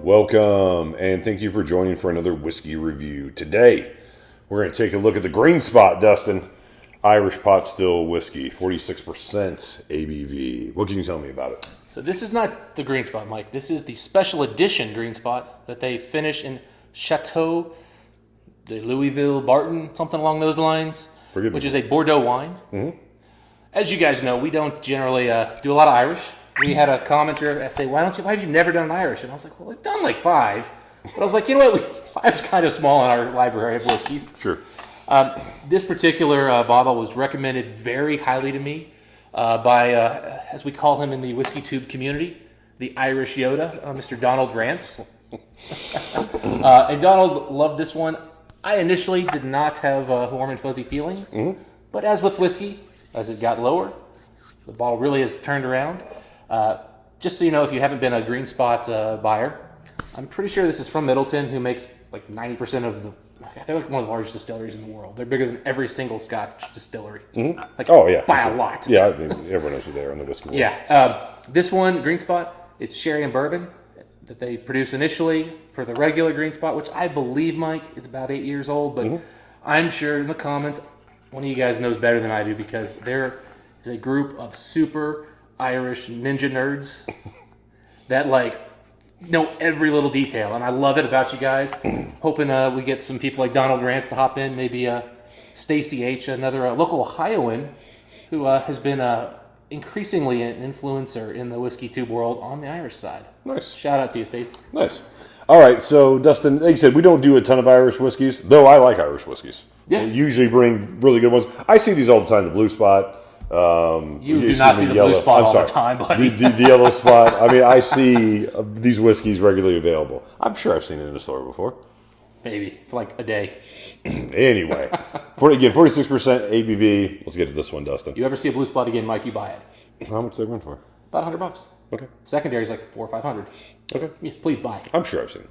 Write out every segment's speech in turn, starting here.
Welcome, and thank you for joining for another whiskey review. Today, we're going to take a look at the Green Spot, Dustin. Irish pot still whiskey, 46% ABV. What can you tell me about it? So this is not the Green Spot, Mike. This is the special edition Green Spot that they finish in Château Léoville Barton, something along those lines, which is a Bordeaux wine. Mm-hmm. As you guys know, we don't generally do a lot of Irish. We had a commenter say, why have you never done an Irish? And I was like, well, we've done like 5. But I was like, you know what? 5's kind of small in our library of whiskeys. Sure. This particular bottle was recommended very highly to me by, as we call him in the whiskey tube community, the Irish Yoda, Mr. Donald Rance. And Donald loved this one. I initially did not have warm and fuzzy feelings, but as with whiskey, as it got lower, the bottle really has turned around. Just so you know, if you haven't been a Green Spot buyer, I'm pretty sure this is from Midleton, who makes like 90% of the. They're like one of the largest distilleries in the world. They're bigger than every single Scotch distillery. Mm-hmm. Like, by a lot. Yeah, I mean, everyone knows who they are in the whiskey world. Yeah, this one, Green Spot, it's sherry and bourbon that they produce initially for the regular Green Spot, which I believe, Mike, is about 8 years old. But I'm sure in the comments, one of you guys knows better than I do, because there is a group of super Irish ninja nerds that know every little detail, and I love it about you guys. Hoping we get some people like Donald Rance to hop in, maybe Stacy H, another local Ohioan who has been increasingly an influencer in the whiskey tube world on the Irish side. Nice. Shout out to you, Stacy. Nice. All right, so Dustin, like you said, we don't do a ton of Irish whiskeys, though I like Irish whiskeys. Yeah. We usually bring really good ones. I see these all the time, the Blue Spot. You do not see the Blue Spot all the time, buddy. The Yellow Spot. I mean, I see these whiskeys regularly available. I'm sure I've seen it in a store before. Maybe, for like a day. Anyway, 46% ABV. Let's get to this one, Dustin. You ever see a Blue Spot again, Mike, you buy it. How much they went for? About $100. Okay. Secondary is like $400 or $500. Okay. Yeah, please buy. I'm sure I've seen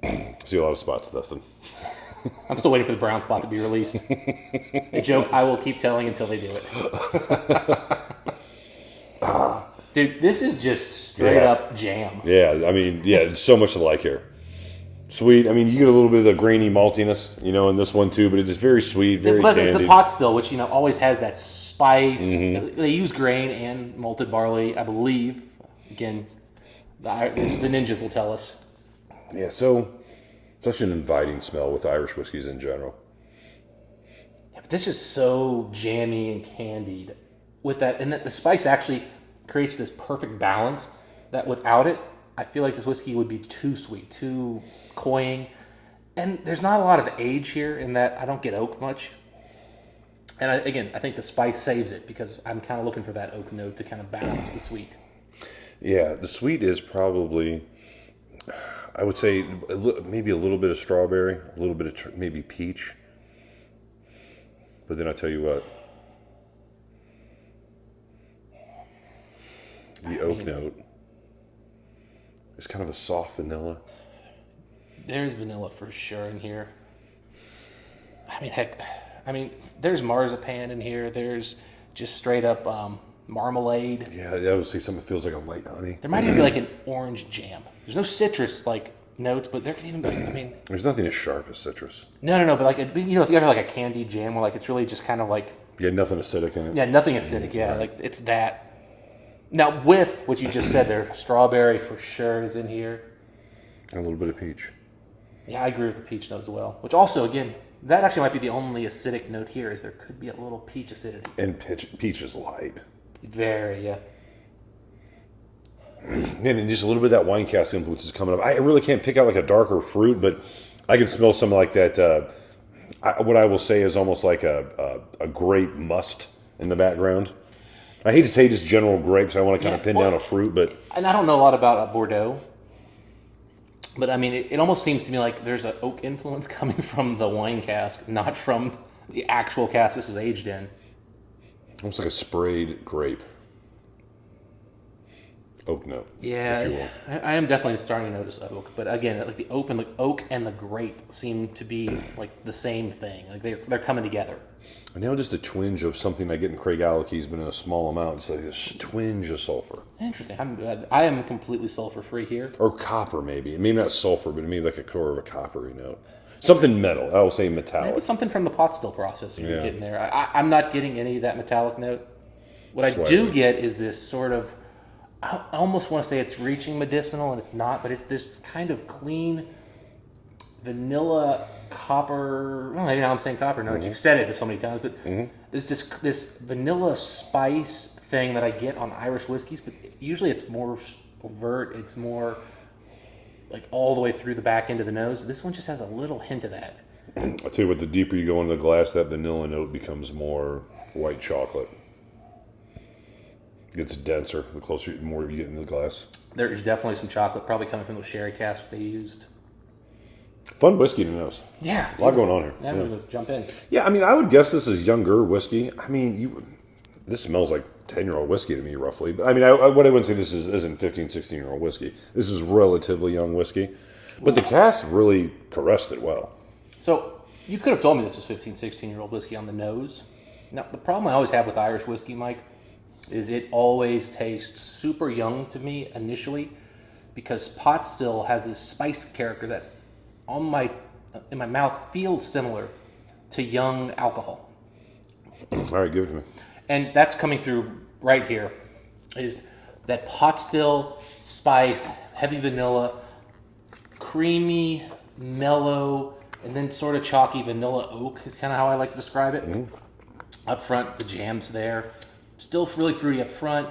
it. See a lot of spots, Dustin. I'm still waiting for the brown spot to be released. A joke I will keep telling until they do it. Dude, this is just straight up jam. Yeah, I mean, there's so much to like here. Sweet. I mean, you get a little bit of the grainy maltiness, in this one too, but it's very sweet, very But candied. it's a pot still, which, always has that spice. Mm-hmm. They use grain and malted barley, I believe. Again, the ninjas will tell us. Yeah, so such an inviting smell with Irish whiskeys in general. Yeah, but this is so jammy and candied with that, and that the spice actually creates this perfect balance that without it, I feel like this whiskey would be too sweet, too cloying. And there's not a lot of age here in that I don't get oak much. And I think the spice saves it, because I'm kind of looking for that oak note to kind of balance the sweet. Yeah, the sweet is probably, I would say, maybe a little bit of strawberry, a little bit of maybe peach. But then I'll tell you what, the oak note is kind of a soft vanilla. There's vanilla for sure in here. I mean, there's marzipan in here. There's just straight up marmalade. Yeah, I would say something that feels like a light honey. There might even be like an orange jam. There's no citrus notes, but there can even be, there's nothing as sharp as citrus. No, but if you have like a candied jam where it's really just kind of like. Yeah, nothing acidic in it. Yeah, nothing acidic, yeah. Right. It's that. Now, with what you just said there, strawberry for sure is in here. And a little bit of peach. Yeah, I agree with the peach note as well. Which also, again, that actually might be the only acidic note here, is there could be a little peach acidity. And peach is light. Very, yeah. Man, and just a little bit of that wine cask influence is coming up. I really can't pick out like a darker fruit, but I can smell some like that. What I will say is almost like a grape must in the background. I hate to say just general grapes. I want to kind of pin down a fruit, but... And I don't know a lot about Bordeaux, but it almost seems to me like there's an oak influence coming from the wine cask, not from the actual cask this was aged in. Almost like a sprayed grape. oak note. Yeah, if you will. I am definitely starting to notice oak, but again, like the oak and the grape seem to be like the same thing. Like they're coming together. And now just a twinge of something I get in Craig Aleke's, but in a small amount. It's like a twinge of sulfur. Interesting. I am completely sulfur free here. Or copper, maybe. Maybe not sulfur, but maybe like a core of a coppery note. Something metal. I will say metallic. Maybe something from the pot still process you're Yeah. getting there. I'm not getting any of that metallic note. What I do get is this sort of, I almost want to say it's reaching medicinal, and it's not, but it's this kind of clean vanilla copper. Well, maybe now I'm saying copper notes. You've said it so many times, but there's this vanilla spice thing that I get on Irish whiskeys, but usually it's more overt. It's more like all the way through the back end of the nose. This one just has a little hint of that. I'll tell you what, the deeper you go into the glass, that vanilla note becomes more white chocolate. It gets denser the closer, the more you get into the glass. There is definitely some chocolate, probably coming from those sherry casks they used. Fun whiskey to nose. Yeah. A lot going on here. Yeah, let's jump in. Yeah, I mean, I would guess this is younger whiskey. I mean, this smells like 10-year-old whiskey to me, roughly. But I mean, what I wouldn't say this isn't 15, 16-year-old whiskey. This is relatively young whiskey. But the cask really caressed it well. So, you could have told me this was 15, 16-year-old whiskey on the nose. Now, the problem I always have with Irish whiskey, Mike, is it always tastes super young to me initially, because pot still has this spice character that in my mouth feels similar to young alcohol. All right, give it to me. And that's coming through right here, is that pot still spice, heavy vanilla, creamy, mellow, and then sort of chalky vanilla oak is kind of how I like to describe it. Up front, the jam's there. Still really fruity up front.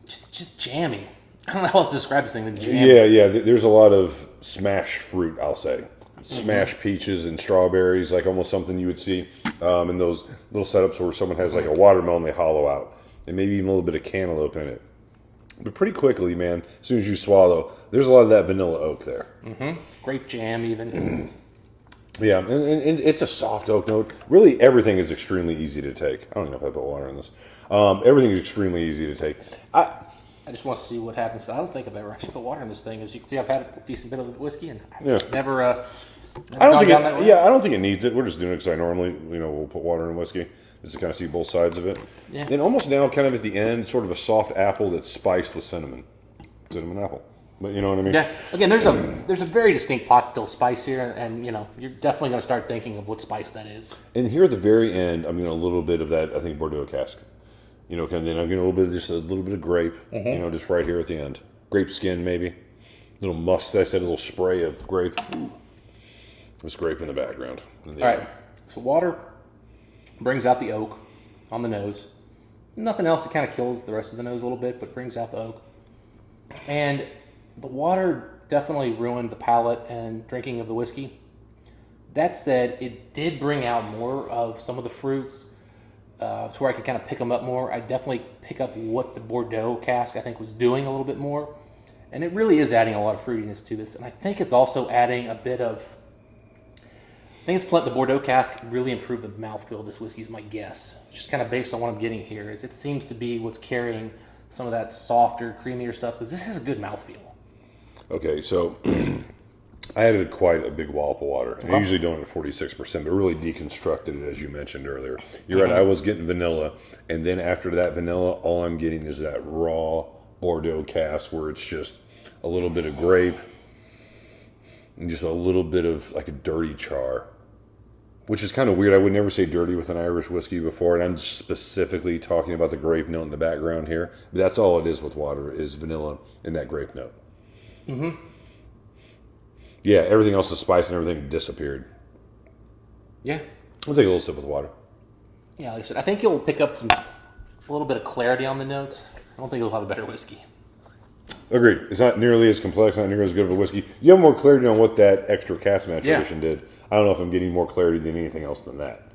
Just jammy. I don't know how else to describe this thing than jammy. Yeah. There's a lot of smashed fruit, I'll say. Smashed peaches and strawberries, like almost something you would see in those little setups where someone has like a watermelon they hollow out. And maybe even a little bit of cantaloupe in it. But pretty quickly, man, as soon as you swallow, there's a lot of that vanilla oak there. Grape jam even. Yeah, and it's a soft oak note. Really, everything is extremely easy to take. I don't even know if I put water in this. Everything is extremely easy to take. I just want to see what happens. I don't think I've ever actually put water in this thing. As you can see, I've had a decent bit of whiskey, and I've never I don't think it needs it. We're just doing it because I normally, we'll put water in whiskey just to kind of see both sides of it. Yeah. And almost now, kind of at the end, sort of a soft apple that's spiced with cinnamon apple. But you know what I mean? Yeah. Again, there's a very distinct pot still spice here, and you're definitely going to start thinking of what spice that is. And here at the very end, I'm getting a little bit of that, I think, Bordeaux cask. Kind of, then I'm getting a little bit of grape, just right here at the end. Grape skin, maybe. Little must, I said, a little spray of grape. There's grape in the background. All right. So water brings out the oak on the nose. Nothing else. It kind of kills the rest of the nose a little bit, but brings out the oak. And the water definitely ruined the palate and drinking of the whiskey. That said, it did bring out more of some of the fruits to where I could kind of pick them up more. I definitely pick up what the Bordeaux cask, I think, was doing a little bit more. And it really is adding a lot of fruitiness to this. And I think it's also adding a bit of... the Bordeaux cask really improved the mouthfeel of this whiskey is my guess. Just kind of based on what I'm getting here, is it seems to be what's carrying some of that softer, creamier stuff, because this has a good mouthfeel. Okay, so I added quite a big wallop of water. And I usually don't at 46%, but really deconstructed it, as you mentioned earlier. You're right, I was getting vanilla, and then after that vanilla, all I'm getting is that raw Bordeaux cask where it's just a little bit of grape and just a little bit of like a dirty char. Which is kind of weird. I would never say dirty with an Irish whiskey before, and I'm specifically talking about the grape note in the background here. But that's all it is with water, is vanilla and that grape note. Yeah, everything else, the spice and everything disappeared. Yeah. I'll take a little sip with water. Yeah, like I said, I think you'll pick up a little bit of clarity on the notes. I don't think you'll have a better whiskey. Agreed. It's not nearly as complex, not nearly as good of a whiskey. You have more clarity on what that extra cask maturation did. I don't know if I'm getting more clarity than anything else than that.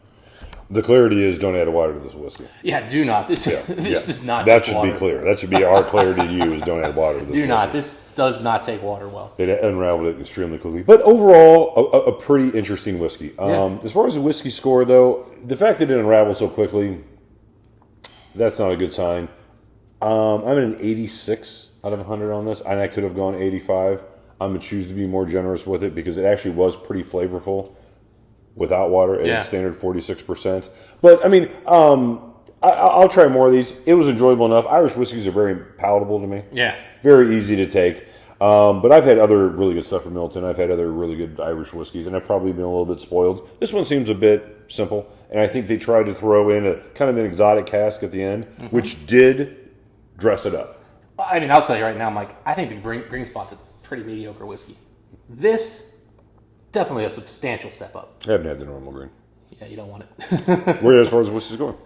The clarity is don't add water to this whiskey. Yeah, do not. This does not That take should water. be clear. That should be our clarity to you is don't add water to this whiskey. Do not. This does not take water well. They unraveled it extremely quickly. But overall, a pretty interesting whiskey. As far as the whiskey score, though, the fact that it unraveled so quickly, that's not a good sign. I'm at an 86 out of 100 on this, and I could have gone 85. I'm going to choose to be more generous with it because it actually was pretty flavorful without water at its standard 46%. But, I mean, I'll try more of these. It was enjoyable enough. Irish whiskeys are very palatable to me. Yeah. Very easy to take. But I've had other really good stuff from Midleton. I've had other really good Irish whiskeys, and I've probably been a little bit spoiled. This one seems a bit simple, and I think they tried to throw in a kind of an exotic cask at the end, which did dress it up. I mean, I'll tell you right now, Mike, I think the Green Spot's a pretty mediocre whiskey. This, definitely a substantial step up. I haven't had the normal green. Yeah, you don't want it. Where are you as far as whiskey's going?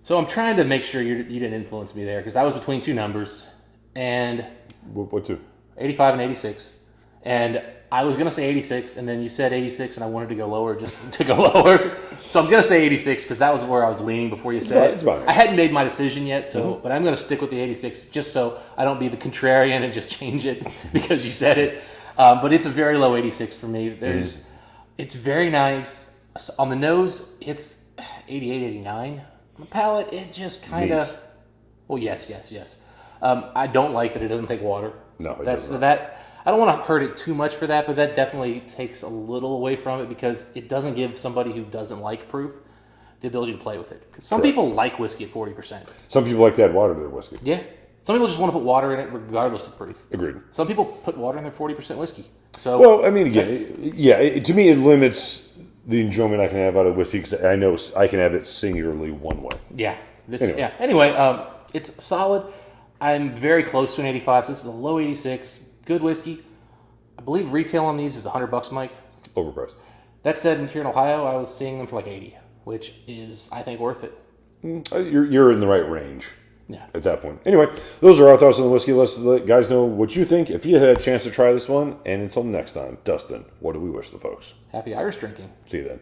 So I'm trying to make sure you didn't influence me there, because I was between two numbers, and... What two? 85 and 86. And I was going to say 86, and then you said 86, and I wanted to go lower just to go lower. So I'm going to say 86 because that was where I was leaning before you said it. I hadn't made my decision yet, so but I'm going to stick with the 86 just so I don't be the contrarian and just change it because you said it. But it's a very low 86 for me. It's very nice. On the nose, it's 88, 89. On the palate, it just kind of... Well, yes. I don't like that it doesn't take water. No, it doesn't. I don't want to hurt it too much for that, but that definitely takes a little away from it because it doesn't give somebody who doesn't like proof the ability to play with it. Because some people like whiskey at 40%. Some people like to add water to their whiskey. Yeah. Some people just want to put water in it regardless of proof. Agreed. Some people put water in their 40% whiskey. So, well, I mean, again, to me, it limits the enjoyment I can have out of whiskey because I know I can have it singularly one way. Yeah. Anyway, it's solid. I'm very close to an 85, so this is a low 86. Good whiskey. I believe retail on these is $100, Mike. Overpriced. That said, here in Ohio, I was seeing them for like 80, which is, I think, worth it. You're in the right range. Yeah. At that point. Anyway, those are our thoughts on the whiskey. Let's let guys know what you think if you had a chance to try this one. And until next time, Dustin, what do we wish the folks? Happy Irish drinking. See you then.